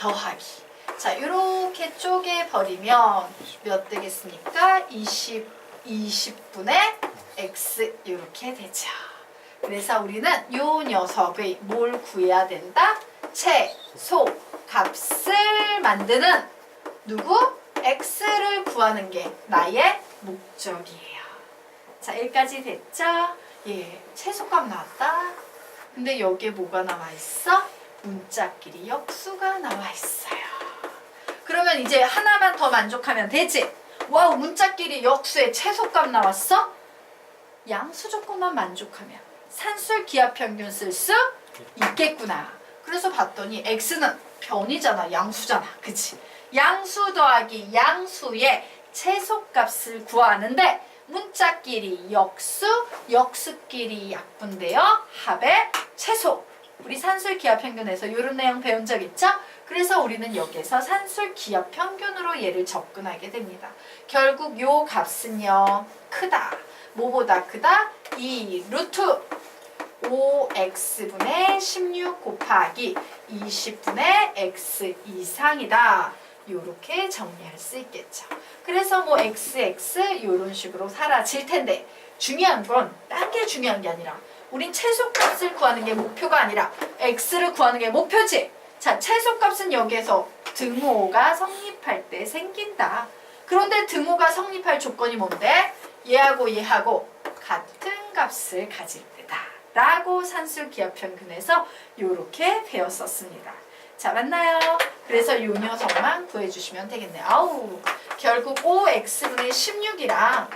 더하기. 자, 이렇게 쪼개버리면 몇 되겠습니까? 20분의 x 이렇게 되죠. 그래서 우리는 요 녀석의 뭘 구해야 된다? 최소 값을 만드는 누구? x를 구하는 게 나의 목적이에요. 자, 여기까지 됐죠? 예, 최소값 나왔다. 근데 여기에 뭐가 나와 있어? 문자끼리 역수가 나와 있어요. 그러면 이제 하나만 더 만족하면 되지? 와우, 문자끼리 역수의 최소값 나왔어? 양수 조건만 만족하면 산술 기하 평균 쓸 수 있겠구나. 그래서 봤더니 x는 변이잖아, 양수잖아, 그치? 양수 더하기 양수의 최소값을 구하는데 문자끼리 역수, 역수끼리 약분되어 합의 최소. 우리 산술 기하 평균에서 이런 내용 배운 적 있죠? 그래서 우리는 여기에서 산술 기하 평균으로 얘를 접근하게 됩니다. 결국 요 값은요, 크다. 뭐보다 크다? 2 루트 5x분의 16 곱하기 20분의 x 이상이다. 요렇게 정리할 수 있겠죠. 그래서 뭐 xx 요런 식으로 사라질 텐데 중요한 건 딴 게 중요한 게 아니라 우린 최소값을 구하는 게 목표가 아니라 x를 구하는 게 목표지. 자, 최소값은 여기에서 등호가 성립할 때 생긴다. 그런데 등호가 성립할 조건이 뭔데? 얘하고 얘하고 같은 값을 가질 때다 라고 산술 기하 평균에서 요렇게 배웠었습니다. 자, 맞나요? 그래서 요 녀석만 구해주시면 되겠네요. 아우, 결국 5x분의 16이랑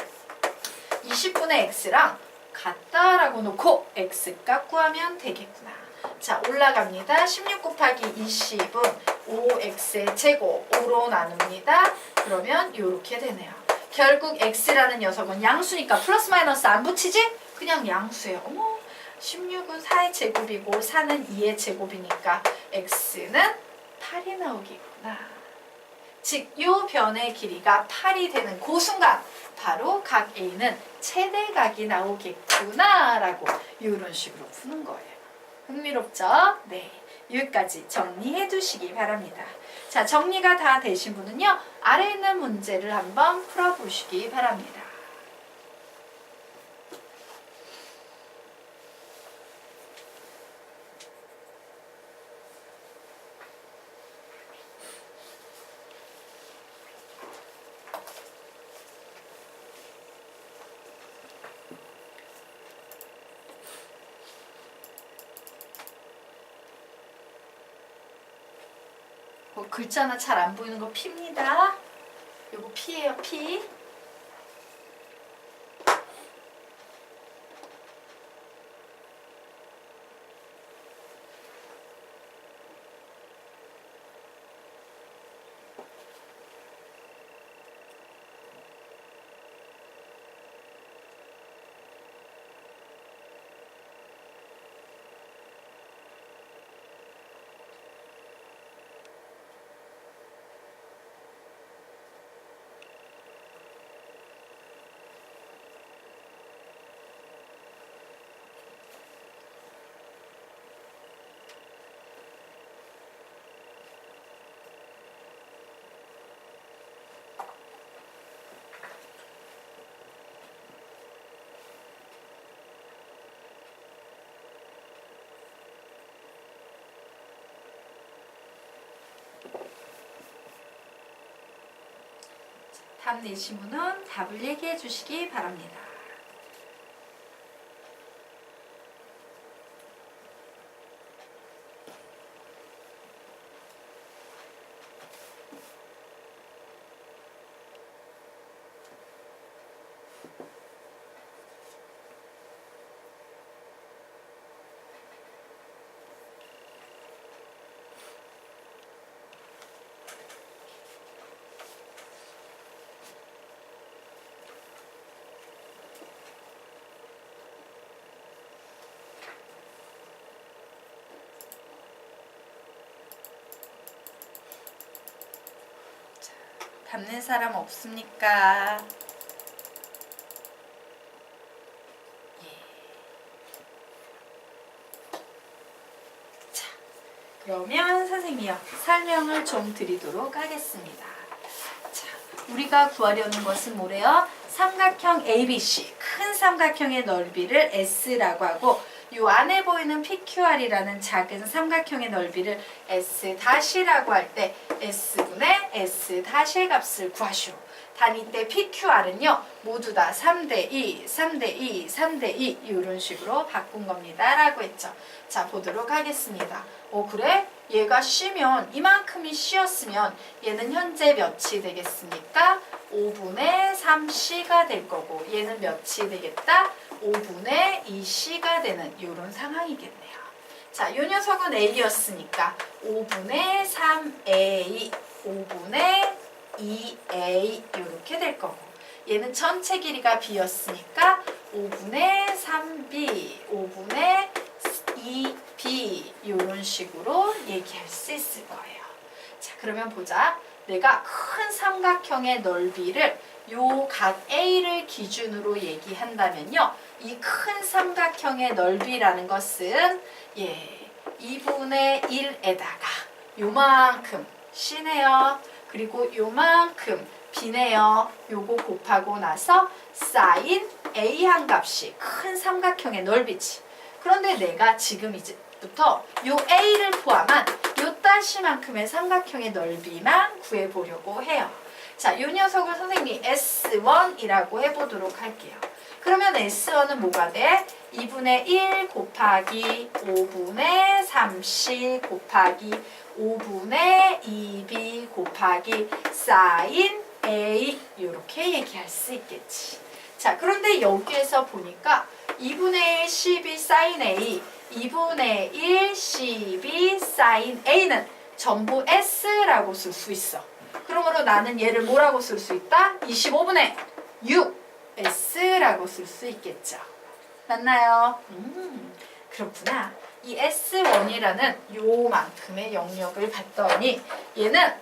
20분의 x랑 같다라고 놓고 x값 구하면 되겠구나. 자, 올라갑니다. 16 곱하기 20은 5x의 제곱 5로 나눕니다. 그러면 요렇게 되네요. 결국 x라는 녀석은 양수니까 플러스 마이너스 안 붙이지? 그냥 양수예요. 어머, 16은 4의 제곱이고 4는 2의 제곱이니까 x는 8이 나오겠구나. 즉, 요 변의 길이가 8이 되는 그 순간 바로 각 A는 최대각이 나오겠구나 라고 이런 식으로 푸는 거예요. 흥미롭죠? 네, 여기까지 정리해 두시기 바랍니다. 자, 정리가 다 되신 분은요, 아래에 있는 문제를 한번 풀어보시기 바랍니다. 글자나 잘 안 보이는 거 P입니다. 요거 P예요, P. 답 내신 분은 답을 얘기해 주시기 바랍니다. 답는 사람 없습니까? 예. 자, 그러면 선생님이요. 설명을 좀 드리도록 하겠습니다. 자, 우리가 구하려는 것은 뭐래요? 삼각형 ABC, 큰 삼각형의 넓이를 S라고 하고 이 안에 보이는 PQR이라는 작은 삼각형의 넓이를 S-라고 할 때 S분의 S-의 값을 구하시오. 단위 때 PQR은요. 모두 다 3대2, 3대2, 3대2 이런 식으로 바꾼 겁니다. 라고 했죠. 자, 보도록 하겠습니다. 그래? 얘가 C면 이만큼이 C였으면 얘는 현재 몇이 되겠습니까? 5분의 3C가 될 거고 얘는 몇이 되겠다? 5분의 2C가 되는 이런 상황이겠네요. 자, 이 녀석은 A였으니까 5분의 3A, 5분의 2A 이렇게 될 거고 얘는 전체 길이가 B였으니까 5분의 3B, 5분의 2B 이런 식으로 얘기할 수 있을 거예요. 자, 그러면 보자. 내가 큰 삼각형의 넓이를 요 각 A를 기준으로 얘기한다면요. 이 큰 삼각형의 넓이라는 것은 2분의 1에다가 요만큼 C네요. 그리고 요만큼 B네요. 요거 곱하고 나서 사인 A 한 값이 큰 삼각형의 넓이지. 그런데 내가 지금 이제부터 요 A를 포함한 요 따시만큼의 삼각형의 넓이만 구해보려고 해요. 자, 요 녀석을 선생님이 S1이라고 해보도록 할게요. 그러면 S1은 뭐가 돼? 2분의 1 곱하기 5분의 3C 곱하기 5분의 2B 곱하기 사인 A 이렇게 얘기할 수 있겠지. 자, 그런데 여기에서 보니까 2분의 1 CB 사인 A, 2분의 1 CB 사인 A는 전부 S라고 쓸 수 있어. 그러므로 나는 얘를 뭐라고 쓸 수 있다? 25분의 6 S라고 쓸 수 있겠죠. 맞나요? 그렇구나. 이 S1이라는 요만큼의 영역을 봤더니 얘는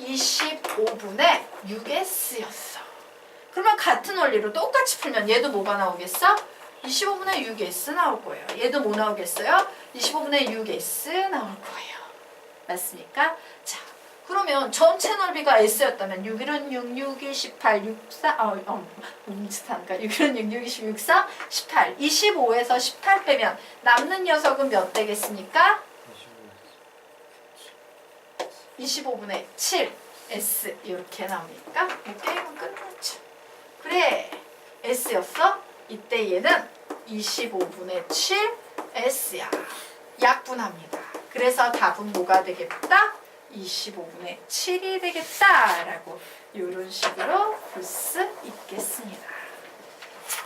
25분의 6S였어. 그러면 같은 원리로 똑같이 풀면 얘도 뭐가 나오겠어? 25분의 6S 나올 거예요. 얘도 뭐 나오겠어요? 25분의 6S 나올 거예요. 맞습니까? 자, 그러면 전체 넓이가 S였다면 6, 1은 6, 6, 2, 18, 6, 4, 뭉칫하니까 6, 1은 6, 6, 2, 16, 4, 18, 25에서 18 빼면 남는 녀석은 몇 되겠습니까? 25분의 7 S 이렇게 나오니까 이 게임은 끝났죠. 그래, S였어? 이때 얘는 25분의 7 S야. 약분합니다. 그래서 답은 뭐가 되겠다? 25분의 7이 되겠다라고 이런 식으로 볼 수 있겠습니다.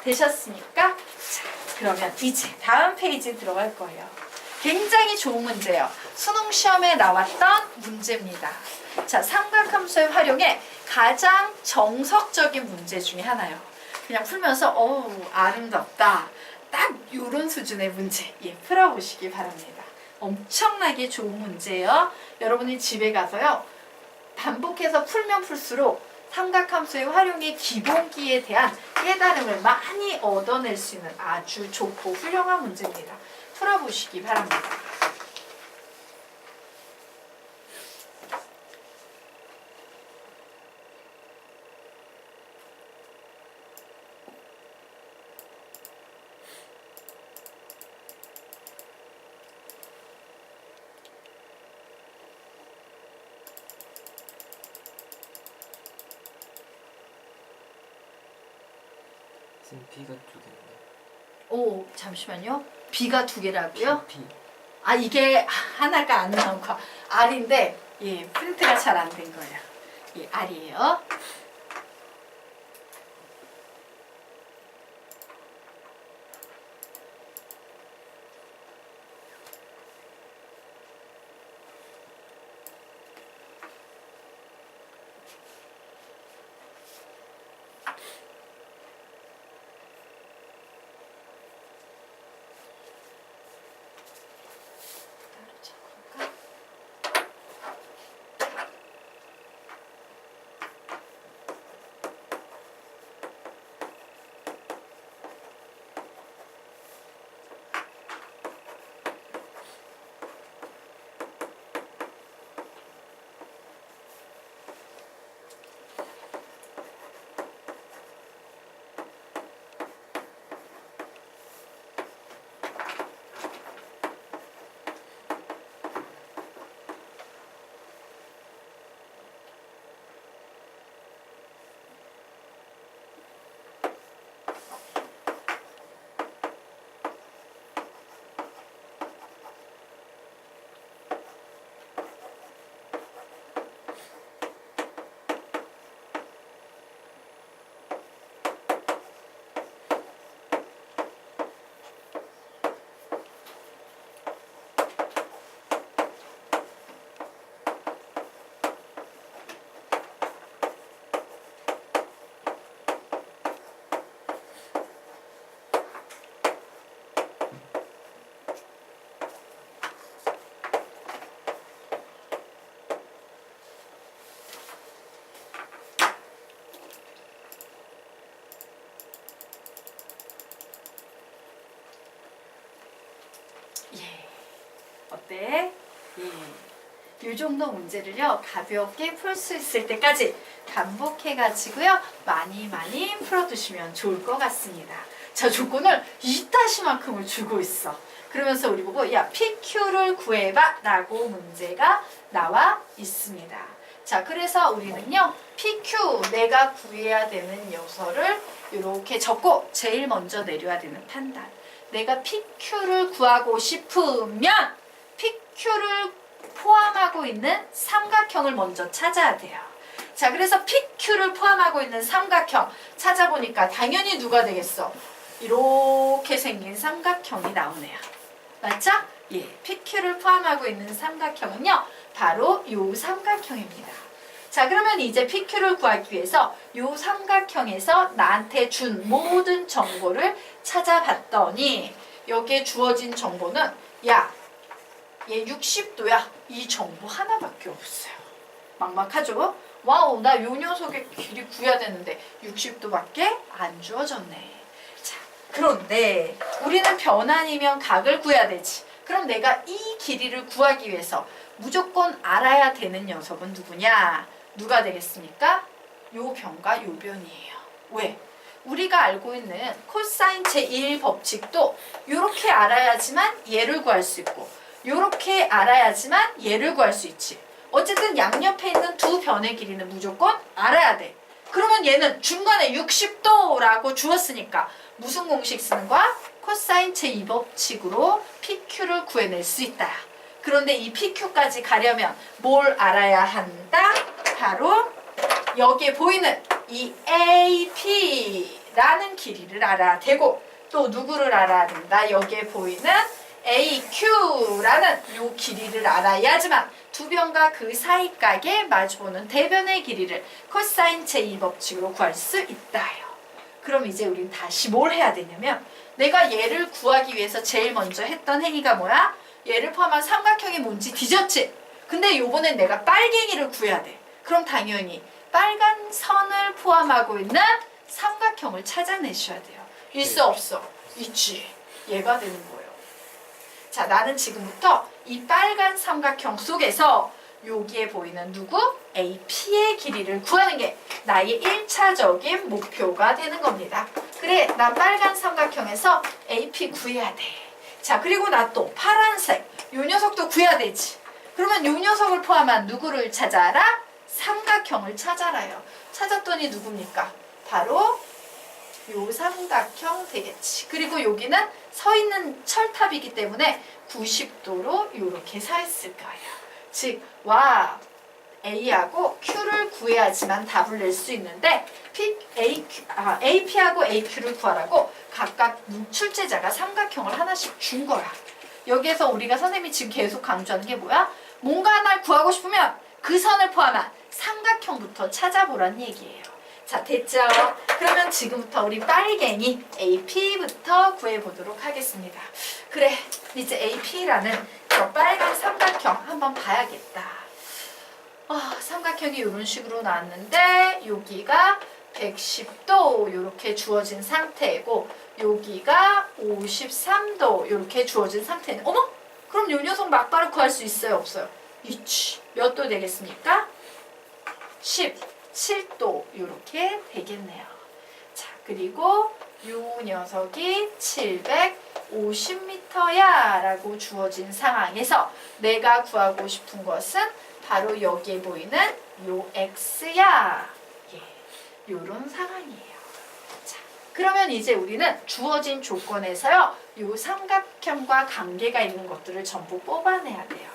되셨습니까? 자, 그러면 이제 다음 페이지 들어갈 거예요. 굉장히 좋은 문제예요. 수능 시험에 나왔던 문제입니다. 자, 삼각함수의 활용에 가장 정석적인 문제 중에 하나예요. 그냥 풀면서 아름답다. 딱 이런 수준의 문제 풀어보시기 바랍니다. 엄청나게 좋은 문제예요. 여러분이 집에 가서요. 반복해서 풀면 풀수록 삼각함수의 활용의 기본기에 대한 깨달음을 많이 얻어낼 수 있는 아주 좋고 훌륭한 문제입니다. 풀어보시기 바랍니다. B가 두 개인데. 오, 잠시만요. B가 두 개라고요? P. 아, 이게 하나가 안 나온 거 R인데 프린트가 잘 안 된 거예요. R이에요. 어때? 예. 이 정도 문제를요 가볍게 풀 수 있을 때까지 반복해가지고요 많이 풀어두시면 좋을 것 같습니다. 자, 조건을 이따시만큼을 주고 있어. 그러면서 우리 보고 야 PQ를 구해봐 라고 문제가 나와 있습니다. 자, 그래서 우리는요 PQ 내가 구해야 되는 요소를 이렇게 적고 제일 먼저 내려야 되는 판단. 내가 PQ를 구하고 싶으면 PQ를 포함하고 있는 삼각형을 먼저 찾아야 돼요. 자, 그래서 PQ를 포함하고 있는 삼각형 찾아보니까 당연히 누가 되겠어? 이렇게 생긴 삼각형이 나오네요. 맞죠? 예, PQ를 포함하고 있는 삼각형은요 바로 이 삼각형입니다. 자, 그러면 이제 PQ를 구하기 위해서 이 삼각형에서 나한테 준 모든 정보를 찾아봤더니 여기에 주어진 정보는 야, 얘 60도야. 이 정보 하나밖에 없어요. 막막하죠? 와우, 나 요 녀석의 길이 구해야 되는데 60도밖에 안 주어졌네. 자, 그런데 우리는 변 아니면 각을 구해야 되지. 그럼 내가 이 길이를 구하기 위해서 무조건 알아야 되는 녀석은 누구냐? 누가 되겠습니까? 요 변과 요 변이에요. 왜? 우리가 알고 있는 코사인 제1 법칙도 이렇게 알아야지만 얘를 구할 수 있고 이렇게 알아야지만 얘를 구할 수 있지. 어쨌든 양옆에 있는 두 변의 길이는 무조건 알아야 돼. 그러면 얘는 중간에 60도라고 주었으니까 무슨 공식 쓰는 거야? 코사인 제2법칙으로 PQ를 구해낼 수 있다. 그런데 이 PQ까지 가려면 뭘 알아야 한다? 바로 여기에 보이는 이 AP라는 길이를 알아야 되고 또 누구를 알아야 된다? 여기에 보이는 AQ라는 요 길이를 알아야지만 두 변과 그 사이각에 마주보는 대변의 길이를 코사인 제2법칙으로 구할 수 있다요. 그럼 이제 우린 다시 뭘 해야 되냐면 내가 얘를 구하기 위해서 제일 먼저 했던 행위가 뭐야? 얘를 포함한 삼각형이 뭔지 뒤졌지? 근데 요번엔 내가 빨갱이를 구해야 돼. 그럼 당연히 빨간 선을 포함하고 있는 삼각형을 찾아내셔야 돼요. 있어 없어? 있지. 얘가 되는 거예요. 자, 나는 지금부터 이 빨간 삼각형 속에서 여기에 보이는 누구? AP의 길이를 구하는 게 나의 1차적인 목표가 되는 겁니다. 그래, 나 빨간 삼각형에서 AP 구해야 돼. 자, 그리고 나 또 파란색 요 녀석도 구해야 되지. 그러면 요 녀석을 포함한 누구를 찾아라? 삼각형을 찾아라요. 찾았더니 누굽니까? 바로 요 삼각형 되겠지. 그리고 여기는 서 있는 철탑이기 때문에 90도로 이렇게 서 있을 거예요. 즉, 와, A하고 Q를 구해야지만 답을 낼 수 있는데 AP하고 AQ를 구하라고 각각 출제자가 삼각형을 하나씩 준 거야. 여기에서 우리가 선생님이 지금 계속 강조하는 게 뭐야? 뭔가 하나를 구하고 싶으면 그 선을 포함한 삼각형부터 찾아보란 얘기예요. 자, 됐죠? 그러면 지금부터 우리 빨갱이 AP부터 구해보도록 하겠습니다. 그래, 이제 AP라는 저 빨간 삼각형 한번 봐야겠다. 삼각형이 이런 식으로 나왔는데 여기가 110도 이렇게 주어진 상태이고 여기가 53도 이렇게 주어진 상태는 어머? 그럼 요 녀석 막바로 구할 수 있어요? 없어요? 있지. 몇 도 되겠습니까? 17도 이렇게 되겠네요. 자, 그리고 요 녀석이 750m야 라고 주어진 상황에서 내가 구하고 싶은 것은 바로 여기에 보이는 요 x야. 예, 요런 상황이에요. 자, 그러면 이제 우리는 주어진 조건에서요, 요 삼각형과 관계가 있는 것들을 전부 뽑아내야 돼요.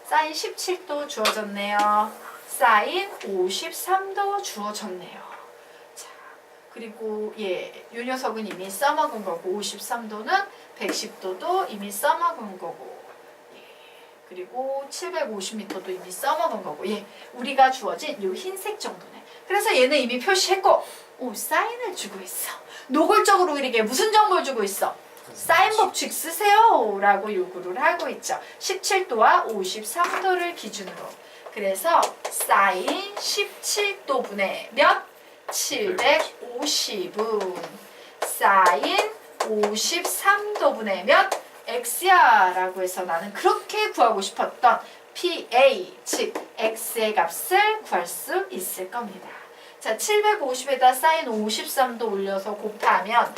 사인 17도 주어졌네요. 사인 53도 주어졌네요. 자, 그리고 예, 요 녀석은 이미 써먹은 거고 53도는 110도도 이미 써먹은 거고 그리고 750m도 이미 써먹은 거고 예, 우리가 주어진 요 흰색 정도네. 그래서 얘는 이미 표시했고 사인을 주고 있어. 노골적으로 우리에게 무슨 정보를 주고 있어? 사인 법칙 쓰세요 라고 요구를 하고 있죠. 17도와 53도를 기준으로. 그래서 사인 17도분의 몇? 750은 사인 53도분의 몇? x야 라고 해서 나는 그렇게 구하고 싶었던 PA, 즉 x의 값을 구할 수 있을 겁니다. 자, 750에다 사인 53도 올려서 곱하면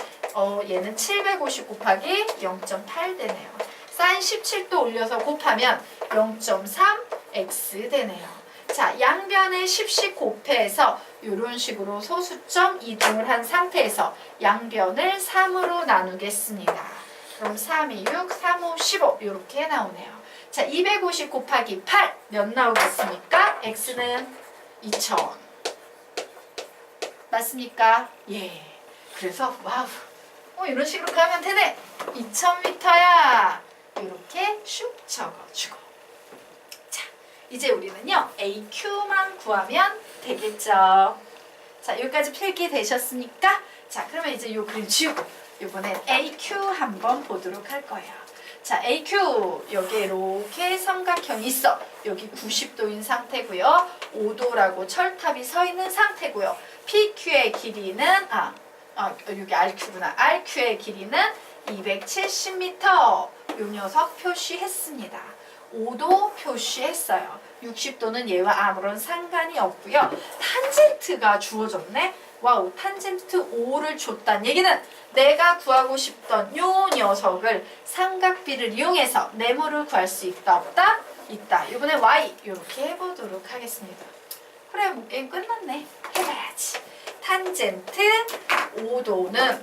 얘는 750 곱하기 0.8 되네요. 사인 17도 올려서 곱하면 0.3 x 되네요. 자, 양변에 10씩 곱해서 이런 식으로 소수점 이동을 한 상태에서 양변을 3으로 나누겠습니다. 그럼 3, 2, 6, 3, 5, 15 이렇게 나오네요. 자, 250 곱하기 8 몇 나오겠습니까? x는 2000. 맞습니까? 예. 그래서 와우. 이런 식으로 가면 되네. 2000m야. 이렇게 슉 적어주고. 자, 이제 우리는요. AQ만 구하면 되겠죠. 자, 여기까지 필기 되셨습니까? 자, 그러면 이제 요 그림 지우고 이번엔 AQ 한번 보도록 할 거예요. 자, AQ 여기 이렇게 삼각형이 있어. 여기 90도인 상태고요. 5도라고 철탑이 서 있는 상태고요. PQ의 길이는 여기 RQ구나. RQ의 길이는 270m. 요 녀석 표시했습니다. 5도 표시했어요. 60도는 얘와 아무런 상관이 없고요. 탄젠트가 주어졌네. 와우, 탄젠트 5를 줬단 얘기는 내가 구하고 싶던 요 녀석을 삼각비를 이용해서 네모를 구할 수 있다 없다? 있다. 이번에 y 이렇게 해보도록 하겠습니다. 그래, 뭐 게임 끝났네. 해봐야지. 탄젠트 5도는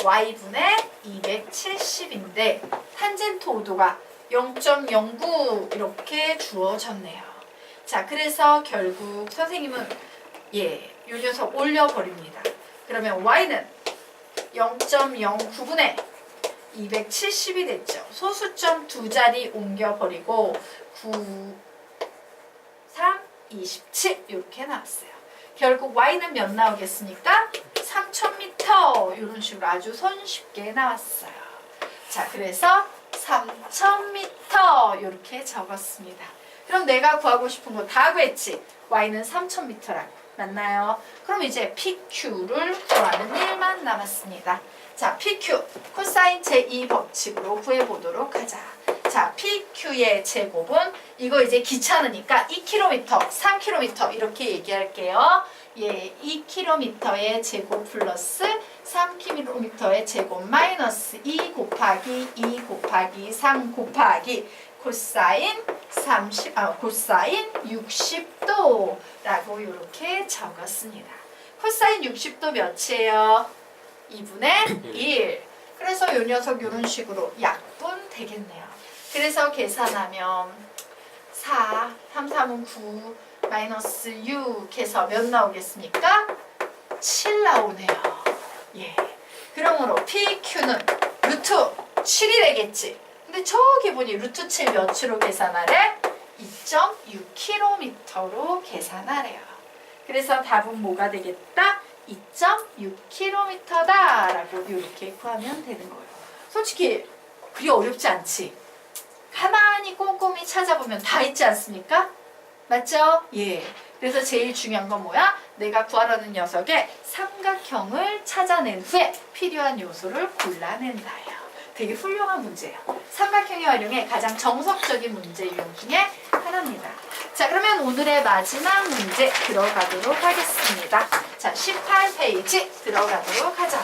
y분의 270인데 탄젠트 5도가 0.09 이렇게 주어졌네요. 자, 그래서 결국 선생님은 요 녀석 올려버립니다. 그러면 y는 0.09분의 270이 됐죠. 소수점 두 자리 옮겨버리고 9, 3, 27 이렇게 나왔어요. 결국 y는 몇 나오겠습니까? 3000m. 이런 식으로 아주 손쉽게 나왔어요. 자, 그래서 3000m 이렇게 적었습니다. 그럼 내가 구하고 싶은 거 다 구했지? y는 3000m라고. 맞나요? 그럼 이제 PQ를 구하는 일만 남았습니다. 자, PQ 코사인 제2법칙으로 구해보도록 하자. 자, PQ의 제곱은 이거 이제 귀찮으니까 2km, 3km 이렇게 얘기할게요. 2km의 제곱 플러스 3km의 제곱 마이너스 2 곱하기 2 곱하기 3 곱하기 코사인 60도라고 이렇게 적었습니다. 코사인 60도 몇이에요? 2분의 1. 그래서 이 녀석 이런 식으로 약분 되겠네요. 그래서 계산하면 4, 3, 3은 9, 마이너스 6 해서 몇 나오겠습니까? 7 나오네요. 그러므로 PQ는 루트 7이 되겠지. 근데 저기 보니 루트 7 몇으로 계산하래? 2.6km로 계산하래요. 그래서 답은 뭐가 되겠다? 2.6km다 라고 이렇게 구하면 되는 거예요. 솔직히 그리 어렵지 않지? 가만히 꼼꼼히 찾아보면 다 있지 않습니까? 맞죠? 그래서 제일 중요한 건 뭐야? 내가 구하려는 녀석의 삼각형을 찾아낸 후에 필요한 요소를 골라낸다예요. 되게 훌륭한 문제예요. 삼각형의 활용의 가장 정석적인 문제 유형 중에 하나입니다. 자, 그러면 오늘의 마지막 문제 들어가도록 하겠습니다. 자, 18페이지 들어가도록 하자.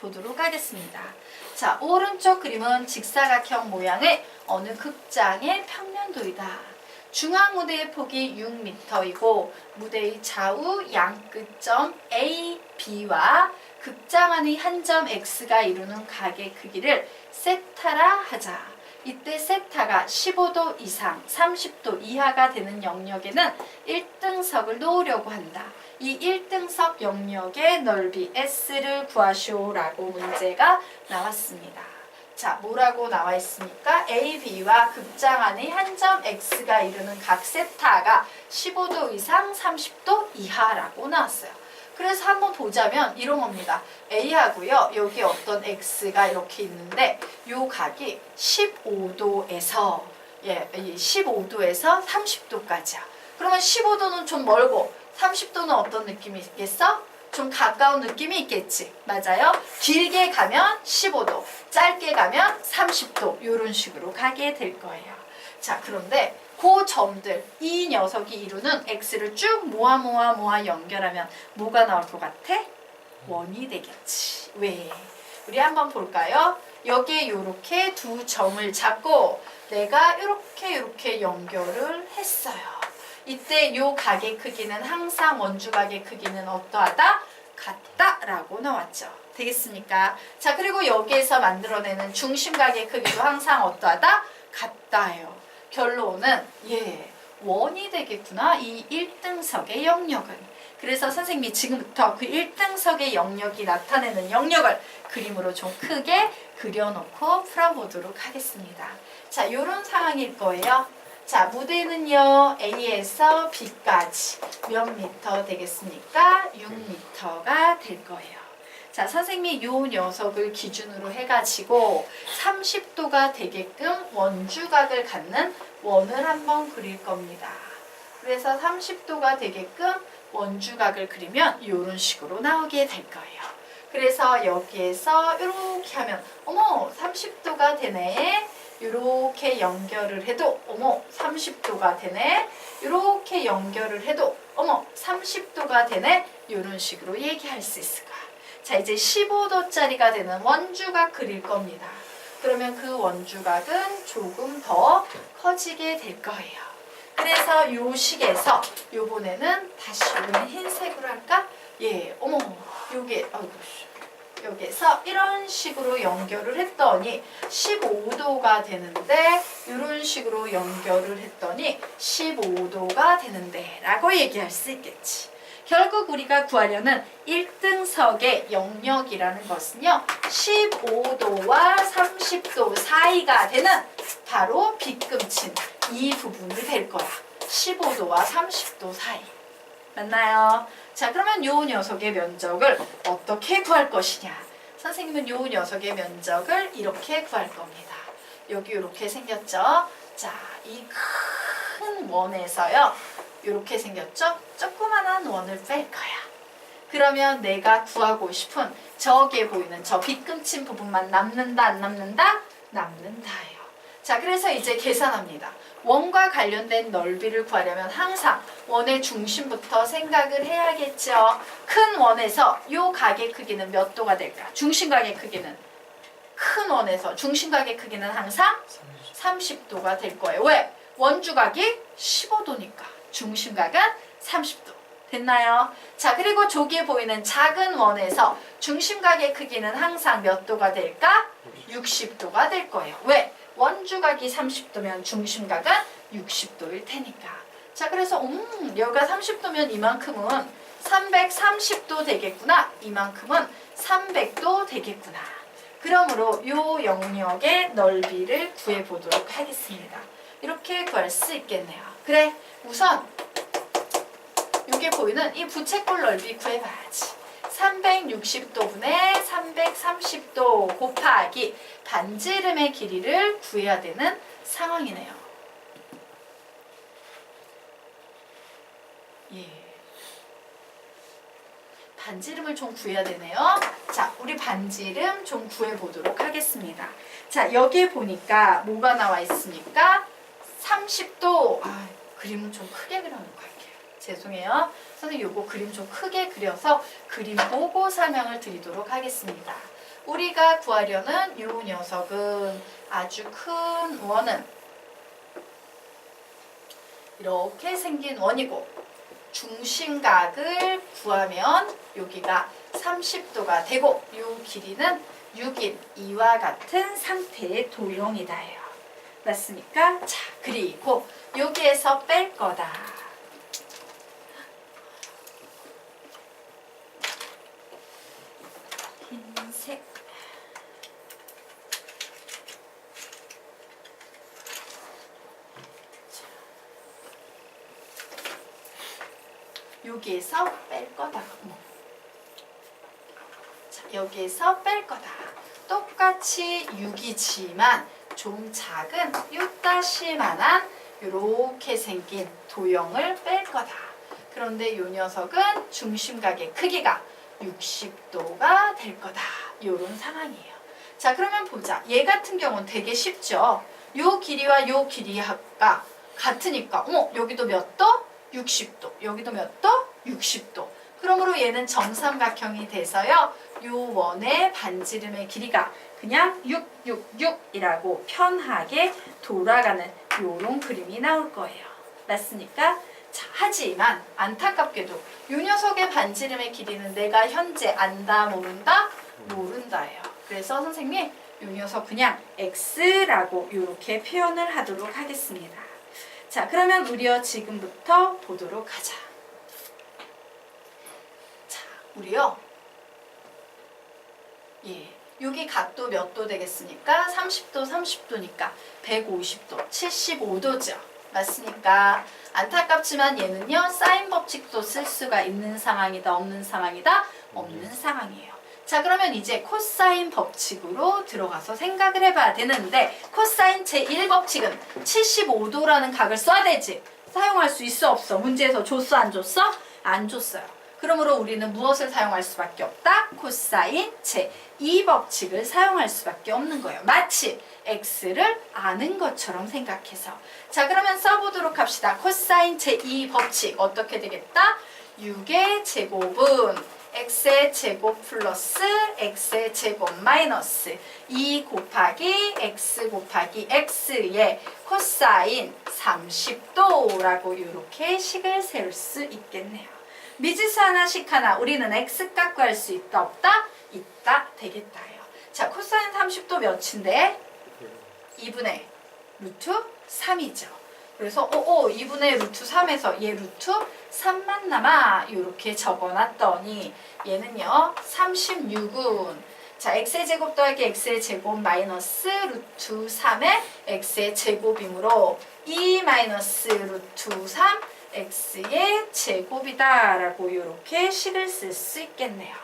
보도록 하겠습니다. 자, 오른쪽 그림은 직사각형 모양의 어느 극장의 평면도이다. 중앙 무대의 폭이 6m이고 무대의 좌우 양끝점 A, B와 극장 안의 한 점 X가 이루는 각의 크기를 세타라 하자. 이때 세타가 15도 이상, 30도 이하가 되는 영역에는 1등석을 놓으려고 한다. 이 1등석 영역의 넓이 S를 구하시오라고 문제가 나왔습니다. 자, 뭐라고 나와 있습니까? A, B와 극장 안의 한 점 X가 이루는 각 세타가 15도 이상, 30도 이하라고 나왔어요. 그래서 한번 보자면 이런 겁니다. A하고요. 여기 어떤 X가 이렇게 있는데 요 각이 15도에서 예, 15도에서 30도까지야. 그러면 15도는 좀 멀고 30도는 어떤 느낌이 있겠어? 좀 가까운 느낌이 있겠지. 맞아요? 길게 가면 15도, 짧게 가면 30도 이런 식으로 가게 될 거예요. 자, 그런데 그 점들, 이 녀석이 이루는 x를 쭉 모아 연결하면 뭐가 나올 것 같아? 원이 되겠지. 왜? 우리 한번 볼까요? 여기에 이렇게 두 점을 잡고 내가 이렇게 연결을 했어요. 이때 요 각의 크기는 항상 원주각의 크기는 어떠하다? 같다라고 나왔죠. 되겠습니까? 자, 그리고 여기에서 만들어내는 중심각의 크기도 항상 어떠하다? 같다요. 결론은 예, 원이 되겠구나. 이 1등석의 영역은. 그래서 선생님이 지금부터 그 1등석의 영역이 나타내는 영역을 그림으로 좀 크게 그려놓고 풀어보도록 하겠습니다. 자, 이런 상황일 거예요. 자, 무대는요, A에서 B까지 몇 미터 되겠습니까? 6미터가 될 거예요. 자, 선생님이 요 녀석을 기준으로 해가지고 30도가 되게끔 원주각을 갖는 원을 한번 그릴 겁니다. 그래서 30도가 되게끔 원주각을 그리면 이런 식으로 나오게 될 거예요. 그래서 여기에서 이렇게 하면 어머 30도가 되네. 이렇게 연결을 해도 어머 30도가 되네. 이렇게 연결을 해도 어머 30도가 되네. 이런 식으로 얘기할 수 있을 거야. 자, 이제 15도짜리가 되는 원주각 그릴 겁니다. 그러면 그 원주각은 조금 더 커지게 될 거예요. 그래서 요 식에서 요번에는 다시 우리는 흰색으로 할까? 예, 어머 요게 아이고 여기서 이런 식으로 연결을 했더니 15도가 되는데 이런 식으로 연결을 했더니 15도가 되는데 라고 얘기할 수 있겠지. 결국 우리가 구하려는 1등석의 영역이라는 것은요. 15도와 30도 사이가 되는 바로 빗금친 이 부분이 될 거야. 15도와 30도 사이. 맞나요? 자, 그러면 요 녀석의 면적을 어떻게 구할 것이냐? 선생님은 요 녀석의 면적을 이렇게 구할 겁니다. 여기 이렇게 생겼죠? 자, 이 큰 원에서요. 이렇게 생겼죠? 조그만한 원을 뺄 거야. 그러면 내가 구하고 싶은 저기에 보이는 저 빗금친 부분만 남는다, 안 남는다? 남는다예요. 자, 그래서 이제 계산합니다. 원과 관련된 넓이를 구하려면 항상 원의 중심부터 생각을 해야겠죠. 큰 원에서 요 각의 크기는 몇 도가 될까? 중심각의 크기는 큰 원에서 중심각의 크기는 항상 30도가 될 거예요. 왜? 원주각이 15도니까 중심각은 30도. 됐나요? 자, 그리고 저기에 보이는 작은 원에서 중심각의 크기는 항상 몇 도가 될까? 60도가 될 거예요. 왜? 원주각이 30도면 중심각은 60도일 테니까. 자, 그래서 여기가 30도면 이만큼은 330도 되겠구나. 이만큼은 300도 되겠구나. 그러므로 이 영역의 넓이를 구해보도록 하겠습니다. 이렇게 구할 수 있겠네요. 그래, 우선 여기 보이는 이 부채꼴 넓이 구해봐야지. 360도분의 330도 곱하기 반지름의 길이를 구해야 되는 상황이네요. 예. 반지름을 좀 구해야 되네요. 자, 우리 반지름 좀 구해보도록 하겠습니다. 자, 여기에 보니까 뭐가 나와 있습니까? 30도. 아, 그림은 좀 크게 그려놓고 할게요. 죄송해요. 선생님 요거 그림 좀 크게 그려서 그림 보고 설명을 드리도록 하겠습니다. 우리가 구하려는 요 녀석은 아주 큰 원은 이렇게 생긴 원이고 중심각을 구하면 여기가 30도가 되고 요 길이는 6인 이와 같은 상태의 도형이다예요. 맞습니까? 자, 그리고 여기에서 뺄 거다. 흰색. 여기에서 뺄 거다. 여기에서 뺄 거다. 똑같이 6이지만 좀 작은 요따시만한 이렇게 생긴 도형을 뺄 거다. 그런데 이 녀석은 중심각의 크기가 60도가 될 거다. 이런 상황이에요. 자, 그러면 보자. 얘 같은 경우는 되게 쉽죠. 요 길이와 요 길이가 같으니까 여기도 몇 도? 60도. 여기도 몇 도? 60도. 그러므로 얘는 정삼각형이 돼서요. 요 원의 반지름의 길이가 그냥 666이라고 편하게 돌아가는 요런 그림이 나올 거예요. 맞습니까? 자, 하지만 안타깝게도 요 녀석의 반지름의 길이는 내가 현재 안다 모른다? 모른다예요. 그래서 선생님 요 녀석 그냥 x라고 이렇게 표현을 하도록 하겠습니다. 자, 그러면 우리요 지금부터 보도록 하자. 자, 우리요 여기 각도 몇 도 되겠습니까? 30도, 30도니까 150도, 75도죠. 맞습니까? 안타깝지만 얘는요 사인 법칙도 쓸 수가 있는 상황이다, 없는 상황이다? 없는 상황이에요. 자, 그러면 이제 코사인 법칙으로 들어가서 생각을 해봐야 되는데 코사인 제1법칙은 75도라는 각을 써야 되지. 사용할 수 있어, 없어? 문제에서 줬어, 안 줬어? 안 줬어요. 그러므로 우리는 무엇을 사용할 수밖에 없다? 코사인 제2법칙을 사용할 수밖에 없는 거예요. 마치 x를 아는 것처럼 생각해서. 자, 그러면 써보도록 합시다. 코사인 제2법칙 어떻게 되겠다? 6의 제곱은 x의 제곱 플러스 x의 제곱 마이너스 2 곱하기 x 곱하기 x의 코사인 30도라고 이렇게 식을 세울 수 있겠네요. 미지수 하나씩 하나 우리는 x값 구할 수 있다, 없다? 있다, 되겠다요. 자, 코사인 30도 몇인데? 2분의 루트 3이죠. 그래서 2분의 루트 3에서 얘 루트 3만 남아 이렇게 적어놨더니 얘는요 36은 자 x의 제곱 더하기 x의 제곱 마이너스 루트 3의 x의 제곱이므로 2 마이너스 루트 3 x의 제곱이다 라고 이렇게 식을 쓸 수 있겠네요.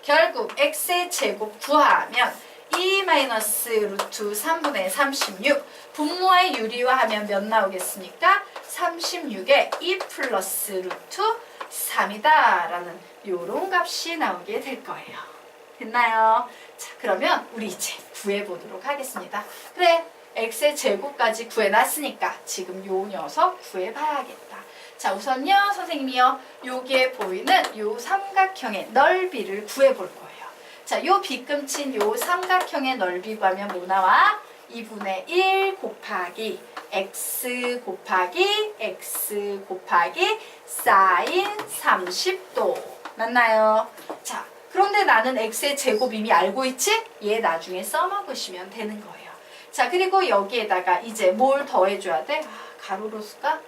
결국 x의 제곱 구하면 2 마이너스 루트 3분의 36 분모의 유리화하면 몇 나오겠습니까? 36에 2 플러스 루트 3이다 라는 요런 값이 나오게 될 거예요. 됐나요? 자, 그러면 우리 이제 구해보도록 하겠습니다. 그래, x의 제곱까지 구해놨으니까 지금 요 녀석 구해봐야겠다. 자, 우선요 선생님이요 여기에 보이는 요 삼각형의 넓이를 구해볼 거예요. 자, 요 빗금친 요 삼각형의 넓이 구하면 뭐 나와? 2분의 1 곱하기 x 곱하기 x 곱하기 사인 30도 맞나요? 자, 그런데 나는 x의 제곱 이미 알고 있지? 얘 나중에 써먹으시면 되는 거예요. 자, 그리고 여기에다가 이제 뭘 더해줘야 돼? 가로로 쓸까?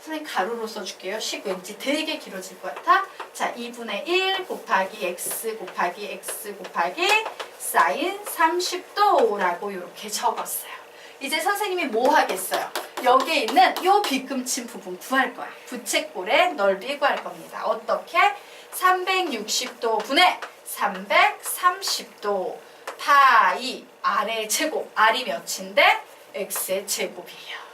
선생님 가로로 써줄게요. 식 왠지 되게 길어질 것 같아. 자, 2분의 1 곱하기 x 곱하기 x 곱하기 사인 30도라고 이렇게 적었어요. 이제 선생님이 뭐 하겠어요? 여기에 있는 요 빗금친 부분 구할 거야. 부채꼴의 넓이 구할 겁니다. 어떻게? 360도 분의 330도 파이 r의 제곱. r이 몇인데? x의 제곱이에요.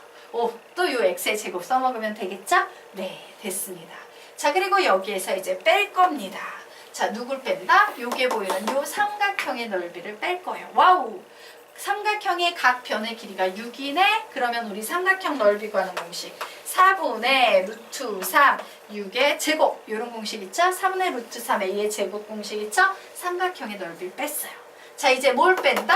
또 요 x의 제곱 써먹으면 되겠죠? 네, 됐습니다. 자, 그리고 여기에서 이제 뺄 겁니다. 자, 누굴 뺀다? 요게 보이는 요 삼각형의 넓이를 뺄 거예요. 와우! 삼각형의 각 변의 길이가 6이네? 그러면 우리 삼각형 넓이 구하는 공식 4분의 루트 3, 6의 제곱 요런 공식 있죠? 3분의 루트 3의 2의 제곱 공식 있죠? 삼각형의 넓이를 뺐어요. 자, 이제 뭘 뺀다?